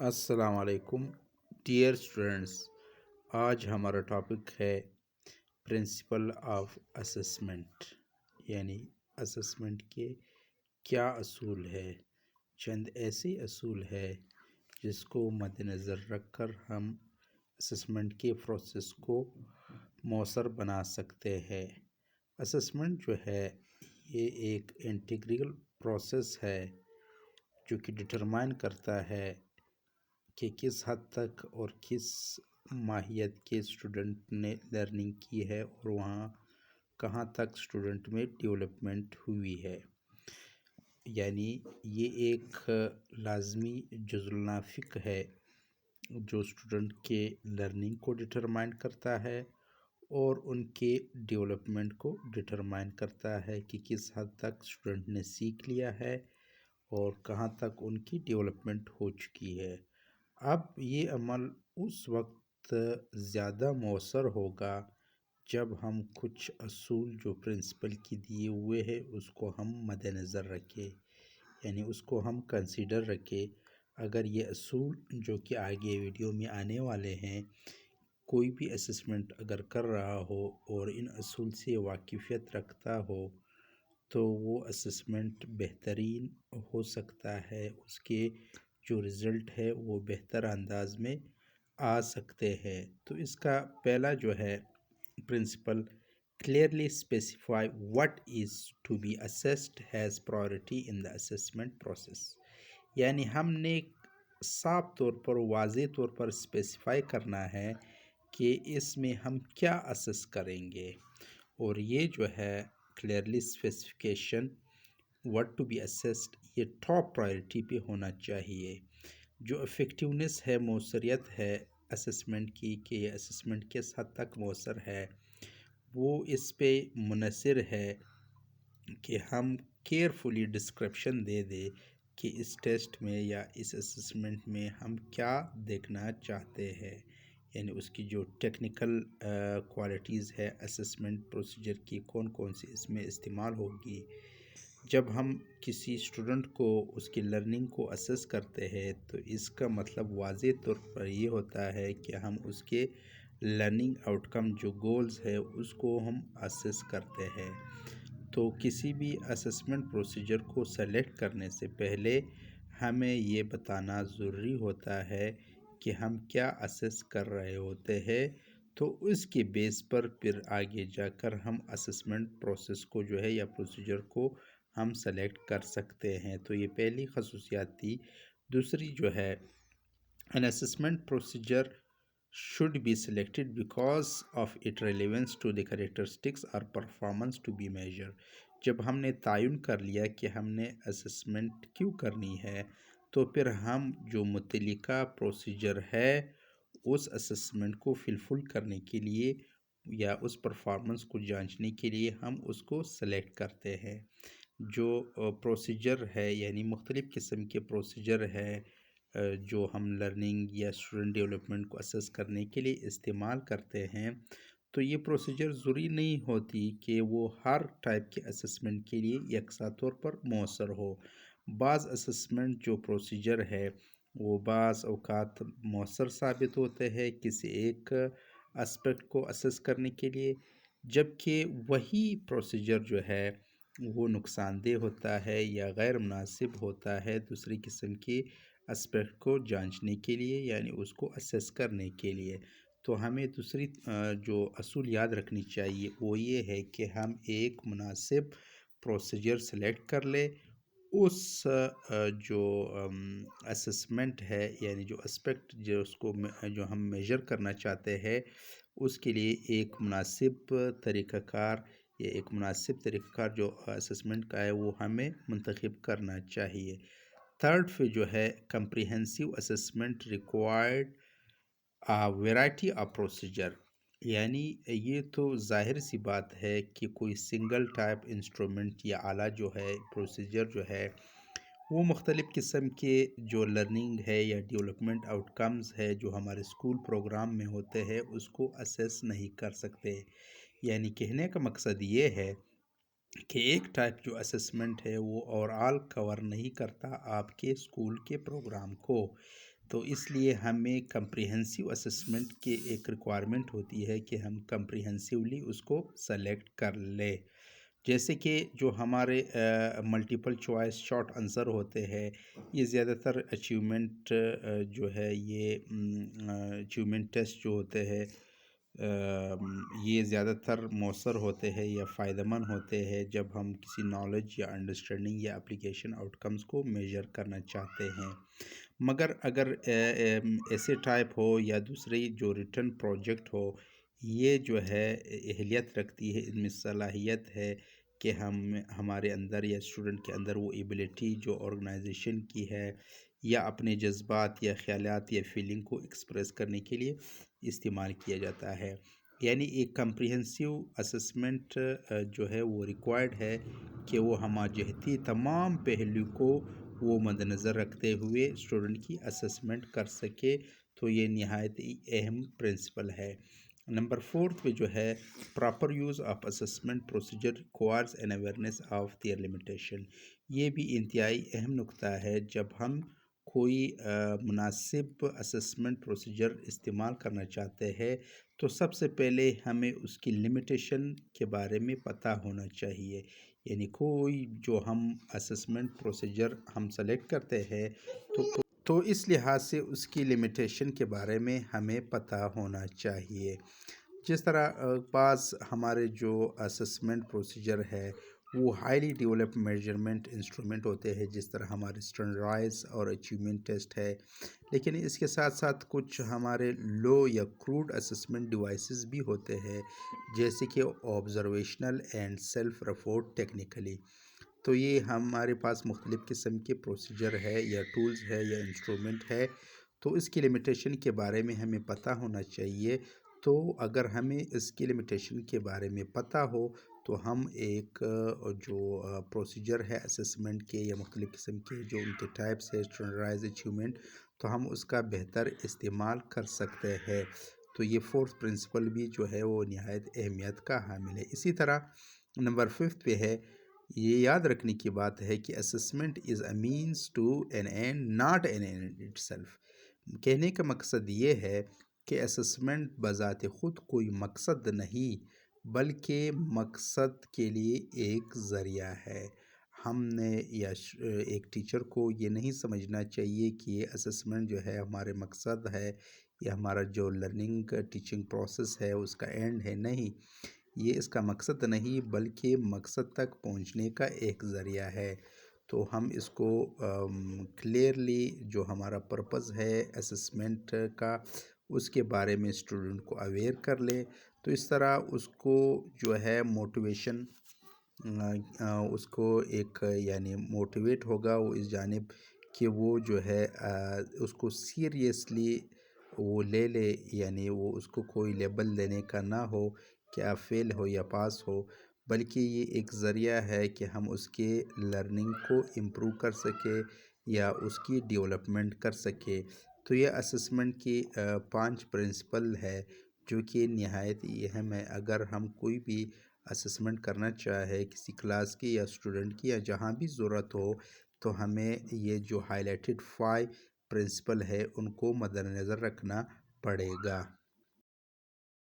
السلام علیکم dear students, آج ہمارا ٹاپک ہے پرنسپل آف اسسمنٹ، یعنی اسسمنٹ کے کیا اصول ہے۔ چند ایسے اصول ہے جس کو مد نظر رکھ کر ہم اسسمنٹ کے پروسیس کو مؤثر بنا سکتے ہیں۔ اسسمنٹ جو ہے یہ ایک انٹیگرل پروسیس ہے جو کہ ڈٹرمائن کرتا ہے کہ کس حد تک اور کس ماہیت کے اسٹوڈنٹ نے لرننگ کی ہے اور وہاں کہاں تک اسٹوڈنٹ میں ڈیولپمنٹ ہوئی ہے۔ یعنی یہ ایک لازمی جزء النافق ہے جو اسٹوڈنٹ کے لرننگ کو ڈٹرمائن کرتا ہے اور ان کے ڈیولپمنٹ کو ڈٹرمائن کرتا ہے کہ کس حد تک اسٹوڈنٹ نے سیکھ لیا ہے اور کہاں تک ان کی ڈیولپمنٹ ہو چکی ہے۔ اب یہ عمل اس وقت زیادہ مؤثر ہوگا جب ہم کچھ اصول جو پرنسپل کی دیے ہوئے ہیں اس کو ہم مد نظر رکھیں، یعنی اس کو ہم کنسیڈر رکھیں۔ اگر یہ اصول جو کہ آگے ویڈیو میں آنے والے ہیں، کوئی بھی اسسمنٹ اگر کر رہا ہو اور ان اصول سے واقفیت رکھتا ہو تو وہ اسسمنٹ بہترین ہو سکتا ہے، اس کے جو رزلٹ ہے وہ بہتر انداز میں آ سکتے ہیں۔ تو اس کا پہلا جو ہے principal, clearly specify what is to be assessed has priority in the assessment process۔ یعنی ہم نے صاف طور پر واضح طور پر اسپیسیفائی کرنا ہے کہ اس میں ہم کیا اسس کریں گے، اور یہ جو ہے clearly specification what to be assessed یہ ٹاپ پرائرٹی پہ ہونا چاہیے۔ جو افیکٹونیس ہے، مؤثریت ہے اسسمنٹ کی کہ یہ اسسمنٹ کس حد تک مؤثر ہے، وہ اس پہ منحصر ہے کہ ہم کیئرفلی ڈسکرپشن دے دیں کہ اس ٹیسٹ میں یا اس اسسمنٹ میں ہم کیا دیکھنا چاہتے ہیں، یعنی اس کی جو ٹیکنیکل کوالٹیز ہے اسسمنٹ پروسیجر کی کون کون سی اس میں استعمال ہوگی۔ جب ہم کسی اسٹوڈنٹ کو اس کی لرننگ کو اسس کرتے ہیں تو اس کا مطلب واضح طور پر یہ ہوتا ہے کہ ہم اس کے لرننگ آؤٹ کم جو گولز ہے اس کو ہم اسس کرتے ہیں۔ تو کسی بھی اسسمنٹ پروسیجر کو سلیکٹ کرنے سے پہلے ہمیں یہ بتانا ضروری ہوتا ہے کہ ہم کیا اسس کر رہے ہوتے ہیں، تو اس کے بیس پر پھر آگے جا کر ہم اسسمنٹ پروسیس کو جو ہے یا پروسیجر کو ہم سلیکٹ کر سکتے ہیں۔ تو یہ پہلی خصوصیات تھی۔ دوسری جو ہے an assessment procedure should be selected because of its relevance to the characteristics or performance to be measured۔ جب ہم نے تعین کر لیا کہ ہم نے اسسمنٹ کیوں کرنی ہے تو پھر ہم جو متعلقہ پروسیجر ہے اس اسسمنٹ کو فلفل کرنے کے لیے یا اس پرفارمنس کو جانچنے کے لیے ہم اس کو سلیکٹ کرتے ہیں۔ جو پروسیجر ہے یعنی مختلف قسم کے پروسیجر ہے جو ہم لرننگ یا اسٹوڈنٹ ڈیولپمنٹ کو اسس کرنے کے لیے استعمال کرتے ہیں، تو یہ پروسیجر ضروری نہیں ہوتی کہ وہ ہر ٹائپ کے اسسمنٹ کے لیے یکساں طور پر مؤثر ہو۔ بعض اسسمنٹ جو پروسیجر ہے وہ بعض اوقات مؤثر ثابت ہوتے ہیں کسی ایک اسپیکٹ کو اسس کرنے کے لیے، جبکہ وہی پروسیجر جو ہے وہ نقصان دہ ہوتا ہے یا غیر مناسب ہوتا ہے دوسری قسم کے اسپیکٹ کو جانچنے کے لیے، یعنی اس کو اسیس کرنے کے لیے۔ تو ہمیں دوسری جو اصول یاد رکھنی چاہیے وہ یہ ہے کہ ہم ایک مناسب پروسیجر سلیکٹ کر لیں، اس جو اسسمنٹ ہے یعنی جو اسپیکٹ جو ہم میجر کرنا چاہتے ہیں اس کے لیے ایک مناسب طریقہ کار یا ایک مناسب طریقہ کار جو اسسمنٹ کا ہے وہ ہمیں منتخب کرنا چاہیے۔ تھرڈ پہ جو ہے comprehensive assessment required variety of procedure, یعنی یہ تو ظاہر سی بات ہے کہ کوئی سنگل ٹائپ انسٹرومنٹ یا آلہ جو ہے پروسیجر جو ہے وہ مختلف قسم کے جو لرننگ ہے یا ڈیولپمنٹ آؤٹ کمز ہے جو ہمارے اسکول پروگرام میں ہوتے ہیں اس کو اسیس نہیں کر سکتے۔ یعنی کہنے کا مقصد یہ ہے کہ ایک ٹائپ جو اسسمنٹ ہے وہ اوور آل کور نہیں کرتا آپ کے اسکول کے پروگرام کو۔ تو اس لیے ہمیں کمپریہنسو اسسمنٹ کی ایک ریکوائرمنٹ ہوتی ہے کہ ہم کمپریہنسولی اس کو سلیکٹ کر لیں. جیسے کہ جو ہمارے ملٹیپل چوائس شارٹ آنسر ہوتے ہیں، یہ زیادہ تر اچیومنٹ جو ہے یہ اچیومنٹ ٹیسٹ جو ہوتے ہیں یہ زیادہ تر مؤثر ہوتے ہیں یا فائدہ مند ہوتے ہیں جب ہم کسی نالج یا انڈرسٹینڈنگ یا اپلیکیشن آؤٹ کمز کو میجر کرنا چاہتے ہیں. مگر اگر ایسے ٹائپ ہو یا دوسری جو ریٹن پروجیکٹ ہو، یہ جو ہے اہلیت رکھتی ہے، ان میں صلاحیت ہے کہ ہمارے اندر یا اسٹوڈنٹ کے اندر وہ ایبلٹی جو آرگنائزیشن کی ہے یا اپنے جذبات یا خیالات یا فیلنگ کو ایکسپریس کرنے کے لیے استعمال کیا جاتا ہے. یعنی ایک کمپریہنسو اسسمنٹ جو ہے وہ ریکوائرڈ ہے کہ وہ ہمہ تمام پہلو کو وہ مد نظر رکھتے ہوئے اسٹوڈنٹ کی اسسمنٹ کر سکے. تو یہ نہایت ہی اہم پرنسپل ہے. نمبر 4 پہ جو ہے proper use of assessment procedure requires an awareness of their limitation. یہ بھی انتہائی اہم نقطہ ہے. جب ہم کوئی مناسب اسسمنٹ پروسیجر استعمال کرنا چاہتے ہیں تو سب سے پہلے ہمیں اس کی لمیٹیشن کے بارے میں پتہ ہونا چاہیے. یعنی کوئی جو ہم اسسمنٹ پروسیجر ہم سلیکٹ کرتے ہیں تو اس لحاظ سے اس کی لمیٹیشن کے بارے میں ہمیں پتہ ہونا چاہیے. جس طرح بعض ہمارے جو اسسمنٹ پروسیجر ہے وہ ہائیلی ڈیولپ میجرمنٹ انسٹرومنٹ ہوتے ہیں، جس طرح ہمارے اسٹینڈرڈائز اور اچیومنٹ ٹیسٹ ہے. لیکن اس کے ساتھ ساتھ کچھ ہمارے لو یا کروڈ اسسمنٹ ڈیوائسز بھی ہوتے ہیں، جیسے کہ observational and self report technically. تو یہ ہمارے پاس مختلف قسم کے پروسیجر ہے یا ٹولز ہے یا انسٹرومنٹ ہے. تو اس کی لمیٹیشن کے بارے میں ہمیں پتہ ہونا چاہیے. تو اگر ہمیں اس کی لمیٹیشن کے بارے میں پتہ ہو تو ہم ایک جو پروسیجر ہے اسسمنٹ کے یا مختلف قسم کے جو ان کے ٹائپس ہے اسٹینڈرڈائز اچیومنٹ، تو ہم اس کا بہتر استعمال کر سکتے ہیں. تو یہ 4th پرنسپل بھی جو ہے وہ نہایت اہمیت کا حامل ہے. اسی طرح نمبر 5 پہ ہے، یہ یاد رکھنے کی بات ہے کہ assessment is a means to an end and not an end سیلف. کہنے کا مقصد یہ ہے کہ اسسمنٹ بذات خود کوئی مقصد نہیں بلکہ مقصد کے لیے ایک ذریعہ ہے. ہم نے یا ایک ٹیچر کو یہ نہیں سمجھنا چاہیے کہ یہ اسسمنٹ جو ہے ہمارے مقصد ہے یا ہمارا جو لرننگ ٹیچنگ پروسیس ہے اس کا اینڈ ہے. نہیں، یہ اس کا مقصد نہیں بلکہ مقصد تک پہنچنے کا ایک ذریعہ ہے. تو ہم اس کو کلیئرلی جو ہمارا پرپز ہے اسسمنٹ کا اس کے بارے میں اسٹوڈنٹ کو اویئر کر لے. تو اس طرح اس کو جو ہے موٹیویشن اس کو ایک یعنی موٹیویٹ ہوگا وہ اس جانب کہ وہ جو ہے اس کو سیریسلی وہ لے لے. یعنی وہ اس کو کوئی لیبل دینے کا نہ ہو کہ آپ فیل ہو یا پاس ہو، بلکہ یہ ایک ذریعہ ہے کہ ہم اس کے لرننگ کو امپروو کر سکے یا اس کی ڈیولپمنٹ کر سکے. تو یہ اسسمنٹ کی 5 پرنسپل ہے جو کہ نہایت اہم ہے. اگر ہم کوئی بھی اسسمنٹ کرنا چاہے کسی کلاس کی یا اسٹوڈنٹ کی یا جہاں بھی ضرورت ہو تو ہمیں یہ جو ہائی لائٹڈ 5 پرنسپل ہے ان کو مد نظر رکھنا پڑے گا.